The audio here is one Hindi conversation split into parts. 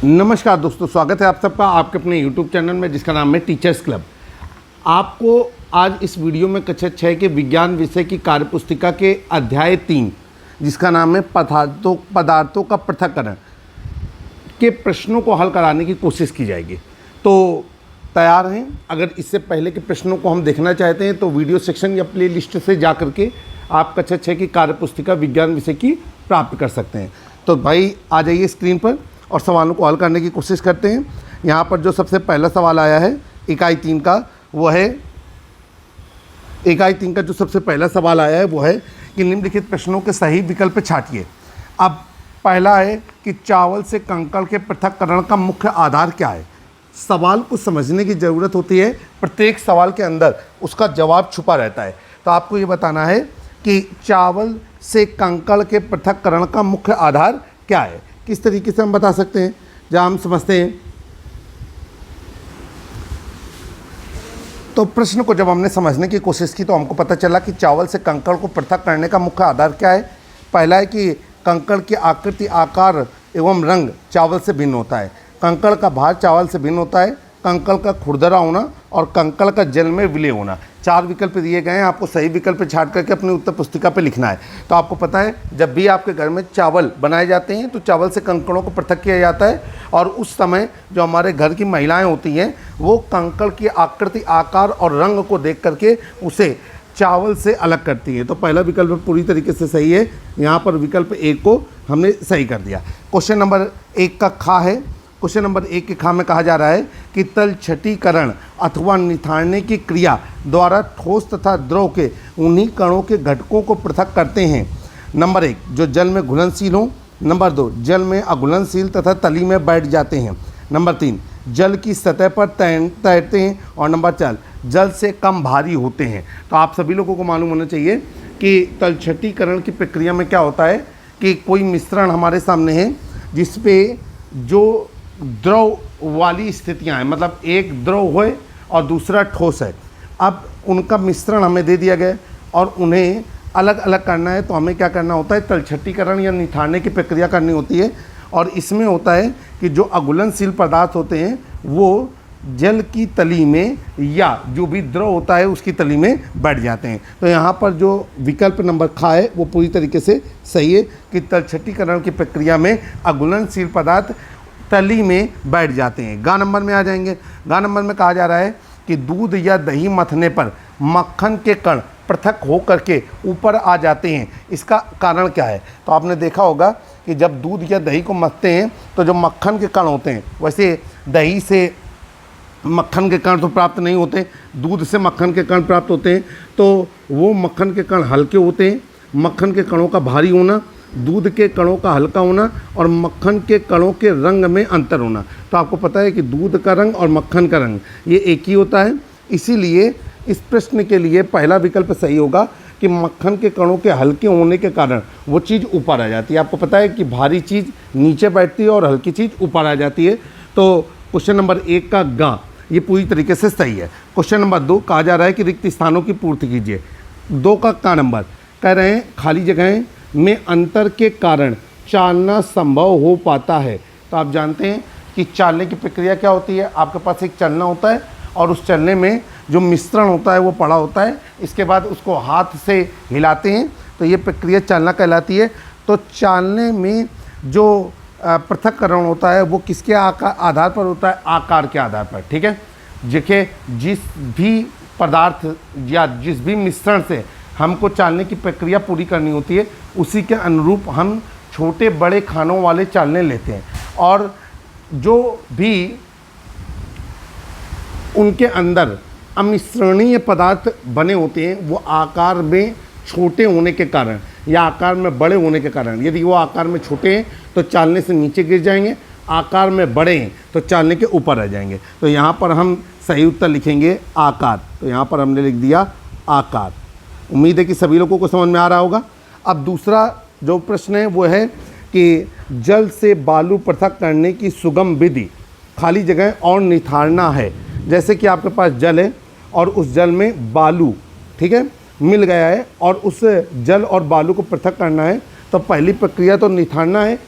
नमस्कार दोस्तों, स्वागत है आप सबका आपके अपने YouTube चैनल में जिसका नाम है टीचर्स क्लब। आपको आज इस वीडियो में कक्षा 6 के विज्ञान विषय की कार्यपुस्तिका के अध्याय 3 जिसका नाम है पदार्थों का पृथक्करण के प्रश्नों को हल कराने की कोशिश की जाएगी। तो तैयार हैं? अगर इससे पहले के प्रश्नों को हम देखना चाहते हैं तो वीडियो सेक्शन या प्ले लिस्ट से जा करके आप कक्षा 6 की कार्यपुस्तिका विज्ञान विषय की प्राप्त कर सकते हैं। तो भाई आ जाइए स्क्रीन पर और सवालों को हल करने की कोशिश करते हैं। यहाँ पर जो सबसे पहला सवाल आया है इकाई 3 का, वो है इकाई 3 का जो सबसे पहला सवाल आया है वो है कि निम्नलिखित प्रश्नों के सही विकल्प छांटिए। अब पहला है कि चावल से कंकड़ के पृथक्करण का मुख्य आधार क्या है। सवाल को समझने की ज़रूरत होती है, प्रत्येक सवाल के अंदर उसका जवाब छुपा रहता है। तो आपको ये बताना है कि चावल से कंकड़ के पृथक्करण का मुख्य आधार क्या है। किस तरीके से हम बता सकते हैं, जब हम समझते हैं तो प्रश्न को जब हमने समझने की कोशिश की तो हमको पता चला कि चावल से कंकड़ को पृथक करने का मुख्य आधार क्या है। पहला है कि कंकड़ की आकृति, आकार एवं रंग चावल से भिन्न होता है। कंकड़ का भार चावल से भिन्न होता है। कंकड़ का खुरदरा होना और कंकड़ का जल में विलय होना। 4 विकल्प दिए गए हैं, आपको सही विकल्प छांट करके अपनी उत्तर पुस्तिका पे लिखना है। तो आपको पता है जब भी आपके घर में चावल बनाए जाते हैं तो चावल से कंकड़ों को पृथक किया जाता है और उस समय जो हमारे घर की महिलाएं होती हैं वो कंकड़ की आकृति, आकार और रंग को देख करके उसे चावल से अलग करती है। तो पहला विकल्प पूरी तरीके से सही है। यहाँ पर विकल्प 1 को हमने सही कर दिया। क्वेश्चन नंबर 1 का खा है। क्वेश्चन नंबर 1 के खा में कहा जा रहा है कि तलछटीकरण अथवा निथारने की क्रिया द्वारा ठोस तथा द्रव के उन्हीं कणों के घटकों को पृथक करते हैं। नंबर 1 जो जल में घुलनशील हों। नंबर 2 जल में अघुलनशील तथा तली में बैठ जाते हैं। नंबर 3 जल की सतह पर तैरते हैं। और नंबर 4 जल से कम भारी होते हैं। तो आप सभी लोगों को मालूम होना चाहिए कि तलछटीकरण की प्रक्रिया में क्या होता है कि कोई मिश्रण हमारे सामने है जिसपे जो द्रव वाली स्थितियां हैं, मतलब एक द्रव होए और दूसरा ठोस है। अब उनका मिश्रण हमें दे दिया गया और उन्हें अलग अलग करना है। तो हमें क्या करना होता है, तलछटीकरण या निथारने की प्रक्रिया करनी होती है। और इसमें होता है कि जो अघुलनशील पदार्थ होते हैं वो जल की तली में या जो भी द्रव होता है उसकी तली में बैठ जाते हैं। तो यहाँ पर जो विकल्प नंबर खा है वो पूरी तरीके से सही है कि तलछटीकरण की प्रक्रिया में अघुलनशील पदार्थ तली में बैठ जाते हैं। गा नंबर में आ जाएंगे। गा नंबर में कहा जा रहा है कि दूध या दही मथने पर मक्खन के कण पृथक हो करके ऊपर आ जाते हैं, इसका कारण क्या है। तो आपने देखा होगा कि जब दूध या दही को मथते हैं तो जो मक्खन के कण होते हैं, वैसे दही से मक्खन के कण तो प्राप्त नहीं होते, दूध से मक्खन के कण प्राप्त होते हैं। तो वो मक्खन के कण हल्के होते हैं। मक्खन के कणों का भारी होना, दूध के कणों का हल्का होना और मक्खन के कणों के रंग में अंतर होना। तो आपको पता है कि दूध का रंग और मक्खन का रंग ये एक ही होता है। इसीलिए इस प्रश्न के लिए पहला विकल्प सही होगा कि मक्खन के कणों के हल्के होने के कारण वो चीज़ ऊपर आ जाती है। आपको पता है कि भारी चीज़ नीचे बैठती है और हल्की चीज़ ऊपर आ जाती है। तो क्वेश्चन नंबर 1 का गा ये पूरी तरीके से सही है। क्वेश्चन नंबर 2 कहा जा रहा है कि रिक्त स्थानों की पूर्ति कीजिए। 2 का नंबर कह रहे हैं खाली जगहें में अंतर के कारण चालना संभव हो पाता है। तो आप जानते हैं कि चालने की प्रक्रिया क्या होती है। आपके पास एक चलना होता है और उस चलने में जो मिश्रण होता है वो पड़ा होता है। इसके बाद उसको हाथ से हिलाते हैं तो ये प्रक्रिया चालना कहलाती है। तो चालने में जो पृथक्करण होता है वो किसके आधार पर होता है, आकार के आधार पर। ठीक है, जिस भी पदार्थ या जिस भी मिश्रण से हमको चालने की प्रक्रिया पूरी करनी होती है उसी के अनुरूप हम छोटे बड़े खानों वाले चालने लेते हैं। और जो भी उनके अंदर अमिश्रणीय पदार्थ बने होते हैं वो आकार में छोटे होने के कारण या आकार में बड़े होने के कारण, यदि वो आकार में छोटे हैं तो चालने से नीचे गिर जाएंगे, आकार में बड़े हैं तो चालने के ऊपर रह जाएंगे। तो यहाँ पर हम सही उत्तर लिखेंगे आकार। तो यहाँ पर हमने लिख दिया आकार। उम्मीद है कि सभी लोगों को समझ में आ रहा होगा। अब दूसरा जो प्रश्न है वो है कि जल से बालू पृथक करने की सुगम विधि, खाली जगह और निथारना है। जैसे कि आपके पास जल है और उस जल में बालू, ठीक है, मिल गया है और उस जल और बालू को पृथक करना है। तो पहली प्रक्रिया तो निथारना है।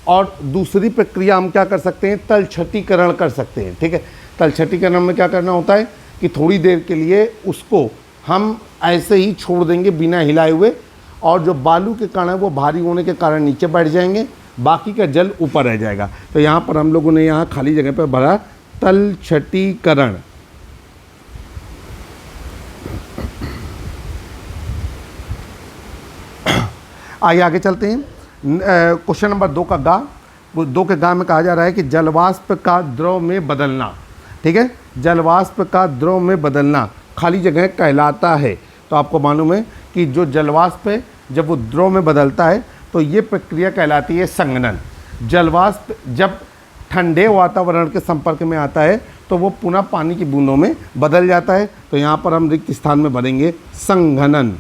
और दूसरी प्रक्रिया हम क्या कर सकते हैं, तलछटीकरण कर सकते हैं। ठीक है, तलछटीकरण में क्या करना होता है कि थोड़ी देर के लिए उसको हम ऐसे ही छोड़ देंगे बिना हिलाए हुए, और जो बालू के कण है वो भारी होने के कारण नीचे बैठ जाएंगे, बाकी का जल ऊपर रह जाएगा। तो यहाँ पर हम लोगों ने यहाँ खाली जगह पर भरा तलछटीकरण। आइए आगे चलते हैं। क्वेश्चन नंबर 2 का गा, 2 के गा में कहा जा रहा है कि जलवाष्प का द्रव में बदलना। ठीक है, जलवाष्प का द्रव में बदलना खाली जगह कहलाता है। तो आपको मालूम है कि जो जलवाष्प है जब वो द्रव में बदलता है तो ये प्रक्रिया कहलाती है संघनन। जलवाष्प जब ठंडे वातावरण के संपर्क में आता है तो वो पुनः पानी की बूंदों में बदल जाता है। तो यहाँ पर हम रिक्त स्थान में भरेंगे संघनन।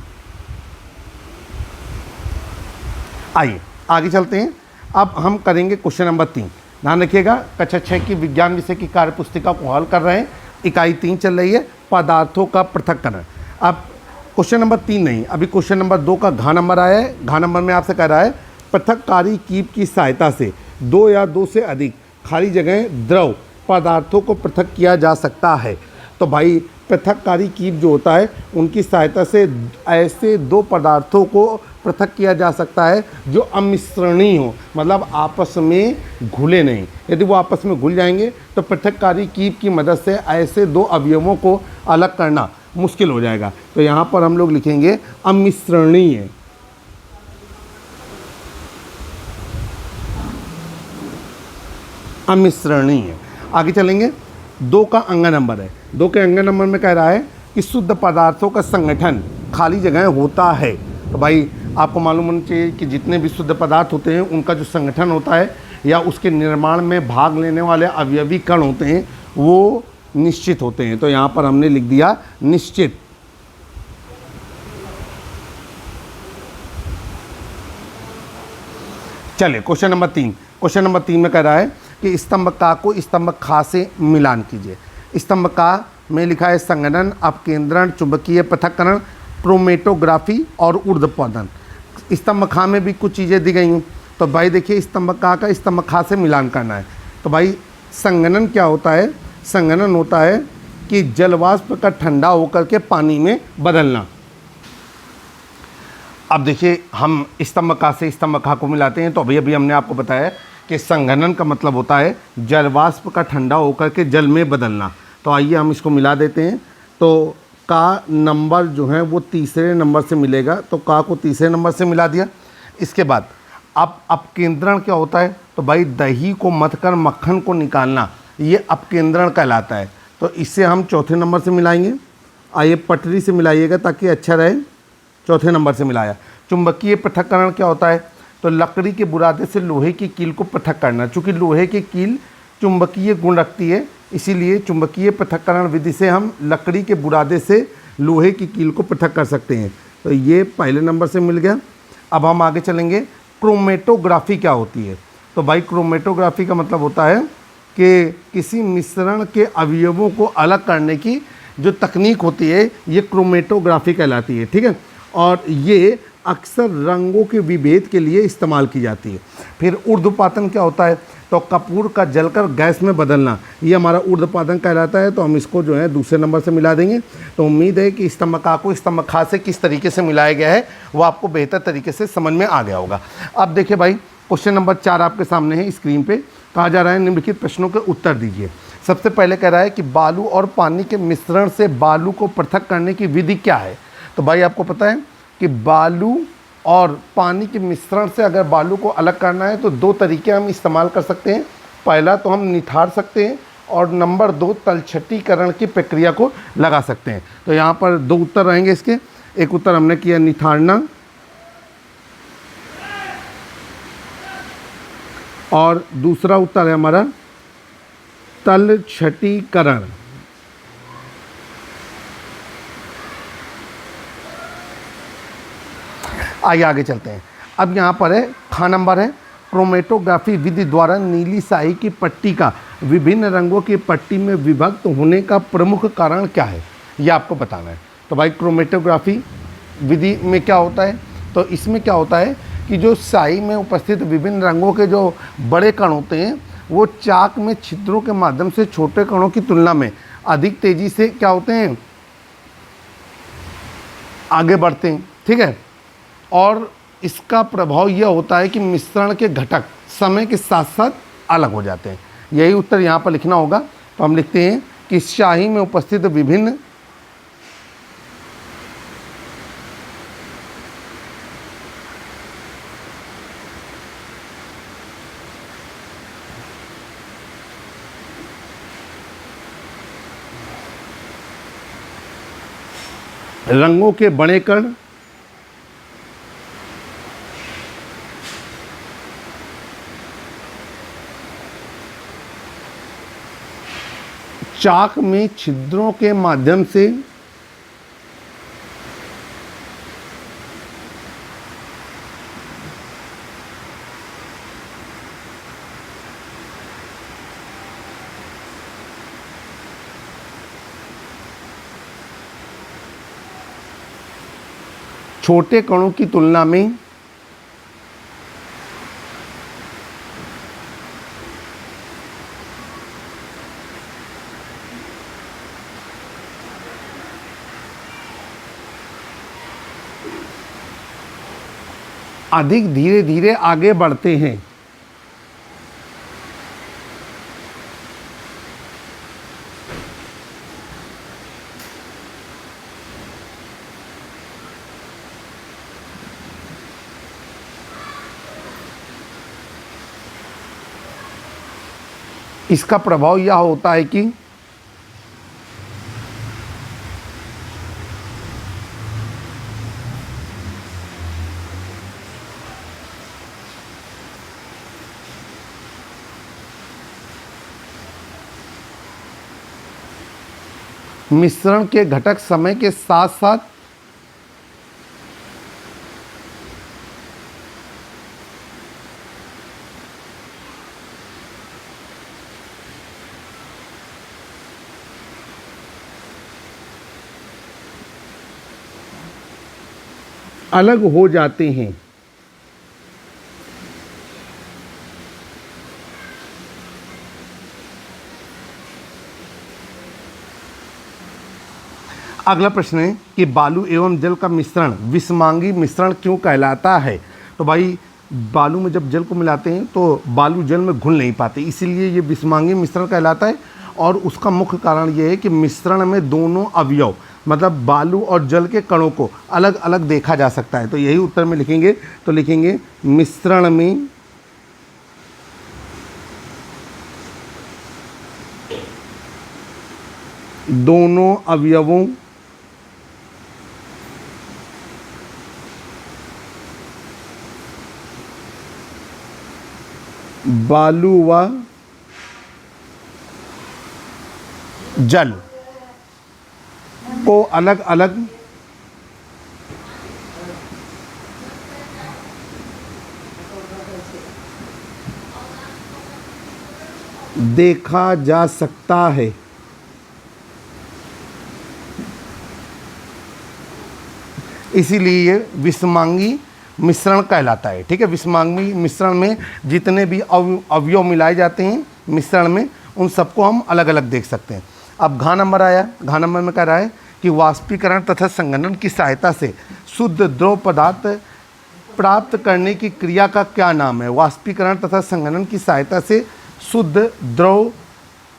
आइए आगे चलते हैं। अब हम करेंगे क्वेश्चन नंबर 3। ध्यान रखिएगा, कक्षा 6 की विज्ञान विषय की कार्य पुस्तिका को हल कर रहे हैं। इकाई 3 चल रही है, पदार्थों का पृथक्करण। अब क्वेश्चन नंबर 3 नहीं, अभी क्वेश्चन नंबर 2 का घ नंबर आया है। घ नंबर में आपसे कह रहा है पृथक्कारी कीप की सहायता से 2 या 2 से अधिक खाली जगह द्रव पदार्थों को पृथक किया जा सकता है। तो भाई पृथक्कारी कीप जो होता है उनकी सहायता से ऐसे 2 पदार्थों को पृथक किया जा सकता है जो अमिश्रणीय हो, मतलब आपस में घुले नहीं। यदि वो आपस में घुल जाएंगे तो पृथक्कारी कीप की मदद से ऐसे 2 अवयवों को अलग करना मुश्किल हो जाएगा। तो यहाँ पर हम लोग लिखेंगे अमिश्रणीय। अमिश्रणीय। आगे चलेंगे, 2 का अंग नंबर है। 2 के अंग नंबर में कह रहा है कि शुद्ध पदार्थों का संगठन खाली जगह होता है। तो भाई आपको मालूम होना चाहिए कि जितने भी शुद्ध पदार्थ होते हैं उनका जो संगठन होता है या उसके निर्माण में भाग लेने वाले अवयवी कण होते हैं वो निश्चित होते हैं। तो यहाँ पर हमने लिख दिया निश्चित। चलिए क्वेश्चन नंबर 3। क्वेश्चन नंबर 3 में कह रहा है कि स्तंभ का को स्तंभ खा से मिलान कीजिए। स्तंभ का में लिखा है संघनन, अपकेंद्रण, चुंबकीय पृथक्करण, क्रोमेटोग्राफी और ऊर्ध्वपातन। स्तंभ खा में भी कुछ चीज़ें दी गई हैं। तो भाई देखिए, स्तंभ का स्तंभ खा से मिलान करना है। तो भाई संघनन क्या होता है? संघनन होता है कि जलवाष्प का ठंडा होकर के पानी में बदलना। अब देखिए, हम स्तंभ का से स्तंभ खा को मिलाते हैं। तो अभी हमने आपको बताया कि संघनन का मतलब होता है जलवाष्प का ठंडा होकर के जल में बदलना। तो आइए हम इसको मिला देते हैं। तो का नंबर जो है वो तीसरे नंबर से मिलेगा, तो का को तीसरे नंबर से मिला दिया। इसके बाद अब अपकेंद्रण क्या होता है? तो भाई दही को मथकर मक्खन को निकालना, ये अपकेंद्रण कहलाता है। तो इससे हम चौथे नंबर से मिलाएंगे। आइए पटरी से मिलाइएगा ताकि अच्छा रहे। चौथे नंबर से मिलाया। चुंबकीय पृथक्करण क्या होता है? तो लकड़ी के बुरादे से लोहे की कील को पृथक करना। चूँकि लोहे की कील चुंबकीय गुण रखती है, इसीलिए चुंबकीय पृथक्करण विधि से हम लकड़ी के बुरादे से लोहे की कील को पृथक कर सकते हैं। तो ये पहले नंबर से मिल गया। अब हम आगे चलेंगे, क्रोमेटोग्राफी क्या होती है? तो भाई क्रोमेटोग्राफी का मतलब होता है कि किसी मिश्रण के अवयवों को अलग करने की जो तकनीक होती है ये क्रोमेटोग्राफी कहलाती है। ठीक है, और ये अक्सर रंगों के विभेद के लिए इस्तेमाल की जाती है। फिर ऊर्ध्वपातन क्या होता है? तो कपूर का जलकर गैस में बदलना, ये हमारा ऊर्ध्वपातन कहलाता है। तो हम इसको जो है दूसरे नंबर से मिला देंगे। तो उम्मीद है कि स्तंभ का को स्तंभ खा से किस तरीके से मिलाया गया है वो आपको बेहतर तरीके से समझ में आ गया होगा। अब देखिए भाई, क्वेश्चन नंबर 4 आपके सामने है स्क्रीन पे। कहा जा रहा है निम्नलिखित प्रश्नों के उत्तर दीजिए। सबसे पहले कह रहा है कि बालू और पानी के मिश्रण से बालू को पृथक करने की विधि क्या है? तो भाई आपको पता है कि बालू और पानी के मिश्रण से अगर बालू को अलग करना है तो 2 तरीके हम इस्तेमाल कर सकते हैं। पहला तो हम निथार सकते हैं और नंबर 2 तलछटीकरण की प्रक्रिया को लगा सकते हैं। तो यहाँ पर 2 उत्तर रहेंगे इसके। एक उत्तर हमने किया निथारना और दूसरा उत्तर है हमारा तलछटीकरण। आइए आगे चलते हैं। अब यहाँ पर है खा नंबर है, क्रोमेटोग्राफी विधि द्वारा नीली स्याही की पट्टी का विभिन्न रंगों की पट्टी में विभक्त होने का प्रमुख कारण क्या है, ये आपको बताना है। तो भाई क्रोमेटोग्राफी विधि में क्या होता है? तो इसमें क्या होता है कि जो स्याही में उपस्थित विभिन्न रंगों के जो बड़े कण होते हैं वो चाक में छिद्रों के माध्यम से छोटे कणों की तुलना में अधिक तेजी से क्या होते हैं, आगे बढ़ते हैं। ठीक है, और इसका प्रभाव यह होता है कि मिश्रण के घटक समय के साथ साथ अलग हो जाते हैं। यही उत्तर यहाँ पर लिखना होगा। तो हम लिखते हैं कि स्याही में उपस्थित विभिन्न रंगों के बड़े कण चाक में छिद्रों के माध्यम से छोटे कणों की तुलना में अधिक धीरे धीरे आगे बढ़ते हैं। इसका प्रभाव यह होता है कि मिश्रण के घटक समय के साथ साथ अलग हो जाते हैं। अगला प्रश्न है कि बालू एवं जल का मिश्रण विषमांगी मिश्रण क्यों कहलाता है। तो भाई बालू में जब जल को मिलाते हैं तो बालू जल में घुल नहीं पाते, इसीलिए ये विषमांगी मिश्रण कहलाता है। और उसका मुख्य कारण ये है कि मिश्रण में दोनों अवयव मतलब बालू और जल के कणों को अलग अलग देखा जा सकता है। तो यही उत्तर में लिखेंगे। तो लिखेंगे मिश्रण में दोनों अवयवों बालू व जल को अलग अलग देखा जा सकता है। इसीलिए ये विषमांगी मिश्रण कहलाता है। ठीक है, विषमांगी मिश्रण में जितने भी अवयव मिलाए जाते हैं मिश्रण में उन सबको हम अलग अलग देख सकते हैं। अब घ नंबर आया। घ नंबर में कह रहा है कि वाष्पीकरण तथा संघनन की सहायता से शुद्ध द्रव पदार्थ प्राप्त करने की क्रिया का क्या नाम है। वाष्पीकरण तथा संघनन की सहायता से शुद्ध द्रव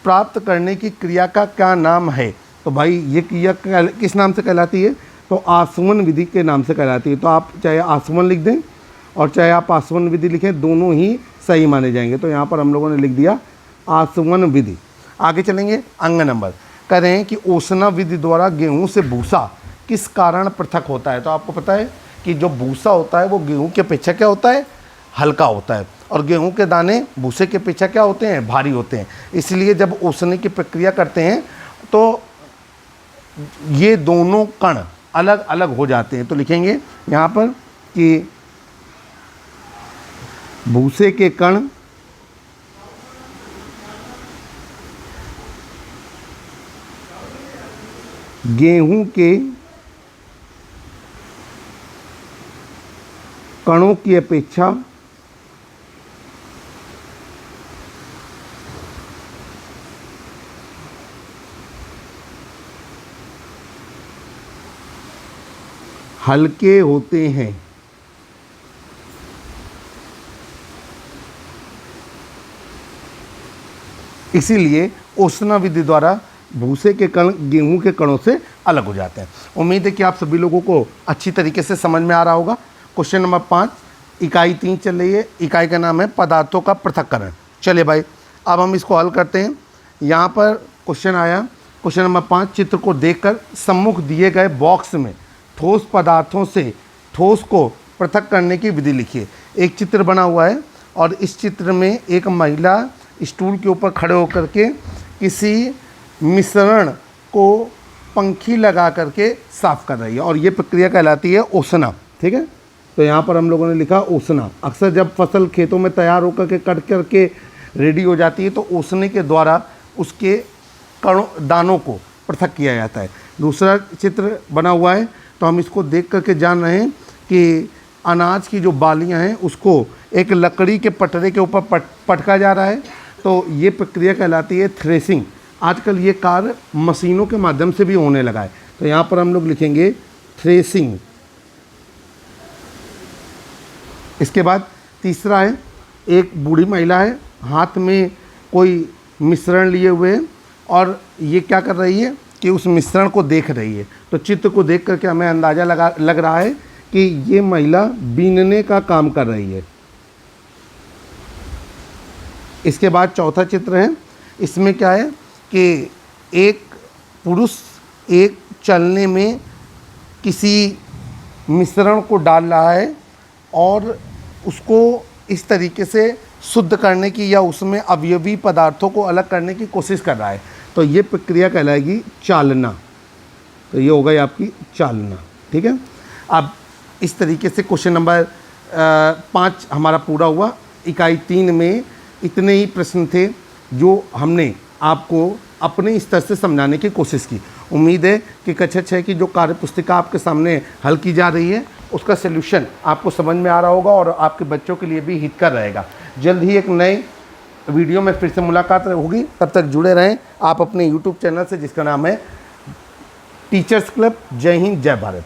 प्राप्त करने की क्रिया का क्या नाम है। तो भाई ये क्रिया किस नाम से कहलाती है। तो आसवन विधि के नाम से कहलाती है। तो आप चाहे आसवन लिख दें और चाहे आप आसवन विधि लिखें, दोनों ही सही माने जाएंगे। तो यहाँ पर हम लोगों ने लिख दिया आसवन विधि। आगे चलेंगे। अंग नंबर कह रहे हैं कि ओसना विधि द्वारा गेहूं से भूसा किस कारण पृथक होता है। तो आपको पता है कि जो भूसा होता है वो गेहूं के अपेक्षा क्या होता है, हल्का होता है, और गेहूं के दाने भूसे के अपेक्षा क्या होते हैं, भारी होते हैं। इसलिए जब ओसने की प्रक्रिया करते हैं तो ये दोनों कण अलग अलग हो जाते हैं। तो लिखेंगे यहाँ पर कि भूसे के कण गेहूं के कणों की अपेक्षा हल्के होते हैं। इसीलिए ओसना विधि द्वारा भूसे के कण गेहूं के कणों से अलग हो जाते हैं। उम्मीद है कि आप सभी लोगों को अच्छी तरीके से समझ में आ रहा होगा। क्वेश्चन नंबर 5 इकाई 3 चल रही है। इकाई का नाम है पदार्थों का पृथक्करण। चलिए भाई, अब हम इसको हल करते हैं। यहाँ पर क्वेश्चन आया, क्वेश्चन नंबर 5, चित्र को देखकर सम्मुख दिए गए बॉक्स में ठोस पदार्थों से ठोस को पृथक करने की विधि लिखिए। एक चित्र बना हुआ है और इस चित्र में एक महिला स्टूल के ऊपर खड़े होकर के किसी मिश्रण को पंखी लगा करके साफ़ कर रही है और ये प्रक्रिया कहलाती है ओसना। ठीक है, तो यहाँ पर हम लोगों ने लिखा ओसना। अक्सर जब फसल खेतों में तैयार होकर के कट करके रेडी हो जाती है तो ओसने के द्वारा उसके कणों दानों को पृथक किया जाता है। दूसरा चित्र बना हुआ है तो हम इसको देख करके जान रहे हैं कि अनाज की जो बालियां हैं उसको एक लकड़ी के पटरे के ऊपर पटका जा रहा है, तो ये प्रक्रिया कहलाती है थ्रेसिंग। आजकल ये कार्य मशीनों के माध्यम से भी होने लगा है, तो यहाँ पर हम लोग लिखेंगे थ्रेसिंग। इसके बाद तीसरा है, एक बूढ़ी महिला है, हाथ में कोई मिश्रण लिए हुए है और ये क्या कर रही है कि उस मिश्रण को देख रही है। तो चित्र को देख करके हमें अंदाज़ा लग रहा है कि ये महिला बीनने का काम कर रही है। इसके बाद चौथा चित्र है, इसमें क्या है कि एक पुरुष एक चलने में किसी मिश्रण को डाल रहा है और उसको इस तरीके से शुद्ध करने की या उसमें अवयवी पदार्थों को अलग करने की कोशिश कर रहा है, तो ये प्रक्रिया कहलाएगी चालना। तो ये हो गई आपकी चालना। ठीक है, अब इस तरीके से क्वेश्चन नंबर 5 हमारा पूरा हुआ। इकाई 3 में इतने ही प्रश्न थे जो हमने आपको अपने स्तर से समझाने की कोशिश की। उम्मीद है कि कक्षा 6 की जो कार्य पुस्तिका आपके सामने हल की जा रही है उसका सलूशन आपको समझ में आ रहा होगा और आपके बच्चों के लिए भी हितकर रहेगा। जल्द ही एक नए वीडियो में फिर से मुलाकात होगी, तब तक जुड़े रहें आप अपने YouTube चैनल से जिसका नाम है टीचर्स क्लब। जय हिंद, जय भारत।